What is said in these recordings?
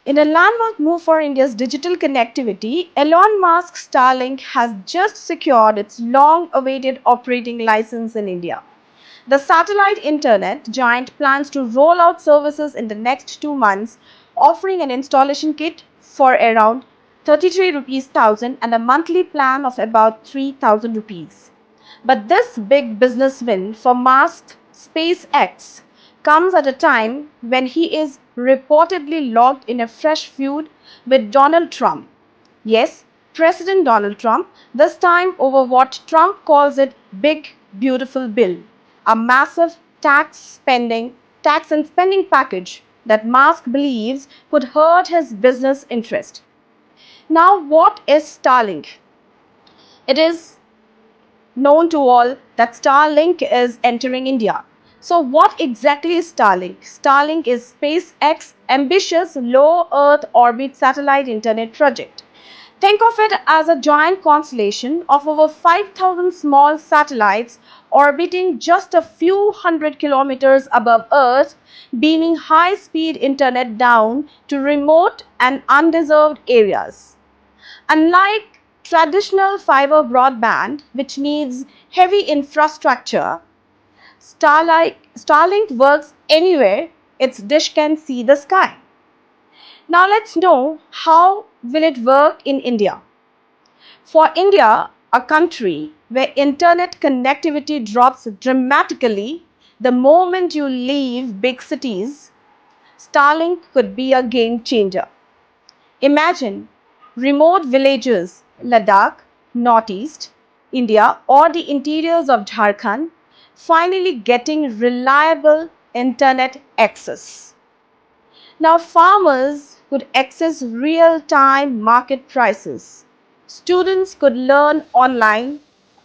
In a landmark move for India's digital connectivity, Elon Musk's Starlink has just secured its long-awaited operating license in India. The satellite internet giant plans to roll out services in the next 2 months, offering an installation kit for around 33 rupees thousand and a monthly plan of about 3,000 rupees. But this big business win for Musk SpaceX comes at a time when he is reportedly locked in a fresh feud with Donald Trump. Yes, President Donald Trump, this time over what Trump calls it big beautiful bill, a massive tax and spending package that Musk believes could hurt his business interest. Now, what is Starlink? It is known to all that Starlink is entering India. So, what exactly is Starlink? Starlink is SpaceX's ambitious low Earth orbit satellite internet project. Think of it as a giant constellation of over 5,000 small satellites orbiting just a few hundred kilometers above Earth, beaming high speed internet down to remote and undeserved areas. Unlike traditional fiber broadband, which needs heavy infrastructure, Starlink works anywhere its dish can see the sky. Now let's know how will it work in India. For India, a country where internet connectivity drops dramatically the moment you leave big cities, Starlink could be a game changer. Imagine remote villages, Ladakh, Northeast India, or the interiors of Jharkhand finally getting reliable internet access. Now, farmers could access real time market prices. Students could learn online,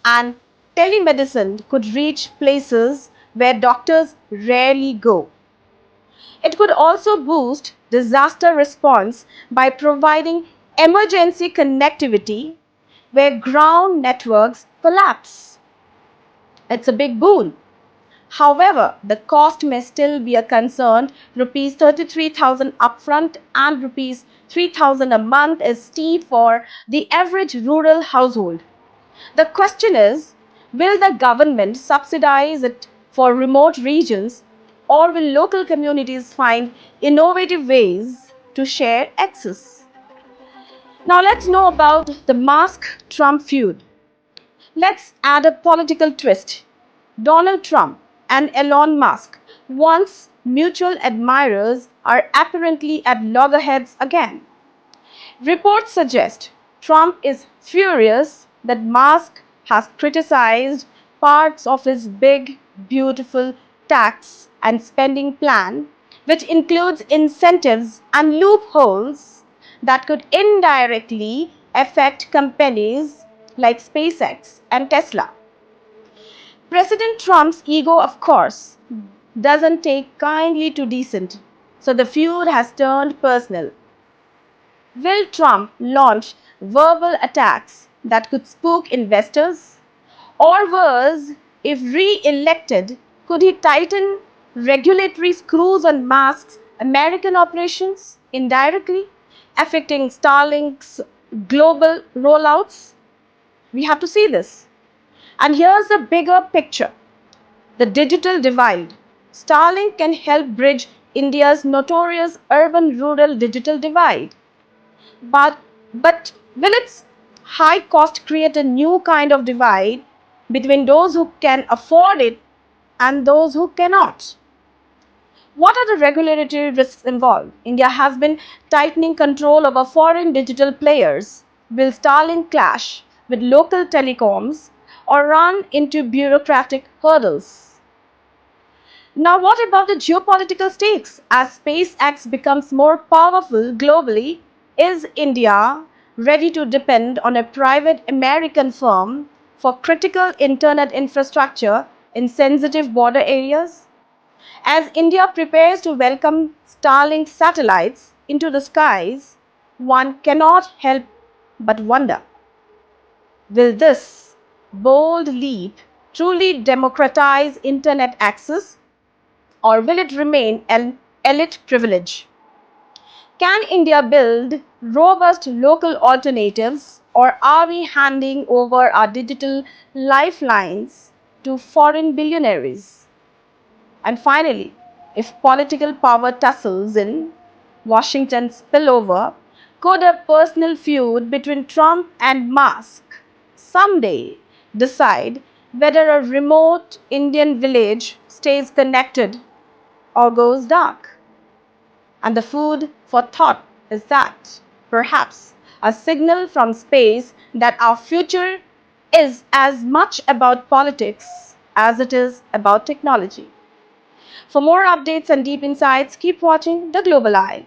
and telemedicine could reach places where doctors rarely go. It could also boost disaster response by providing emergency connectivity where ground networks collapse. It's a big boon. However, the cost may still be a concern. Rupees 33,000 upfront and rupees 3,000 a month is steep for the average rural household. The question is, will the government subsidize it for remote regions, or will local communities find innovative ways to share access? Now let's know about the Musk Trump feud. Let's add a political twist. Donald Trump and Elon Musk, once mutual admirers, are apparently at loggerheads again. Reports suggest Trump is furious that Musk has criticized parts of his big, beautiful tax and spending plan, which includes incentives and loopholes that could indirectly affect companies like SpaceX and Tesla. President Trump's ego, of course, doesn't take kindly to dissent, so the feud has turned personal. Will Trump launch verbal attacks that could spook investors? Or worse, if re elected, could he tighten regulatory screws on Musk's American operations indirectly, affecting Starlink's global rollouts? We have to see this. And here's the bigger picture, the digital divide. Starlink can help bridge India's notorious urban rural digital divide. But, but will its high cost create a new kind of divide between those who can afford it and those who cannot? What are the regulatory risks involved? India has been tightening control over foreign digital players. Will Starlink clash with local telecoms or run into bureaucratic hurdles? Now, what about the geopolitical stakes? As SpaceX becomes more powerful globally, is India ready to depend on a private American firm for critical internet infrastructure in sensitive border areas? As India prepares to welcome Starlink satellites into the skies, one cannot help but wonder, will this bold leap truly democratize internet access, or will it remain an elite privilege? can India build robust local alternatives, or are we handing over our digital lifelines to foreign billionaires? And finally, if political power tussles in Washington spill over, could a personal feud between Trump and Musk someday decide whether a remote Indian village stays connected or goes dark? And the food for thought is that perhaps a signal from space that our future is as much about politics as it is about technology. For more updates and deep insights, keep watching The Global Eye.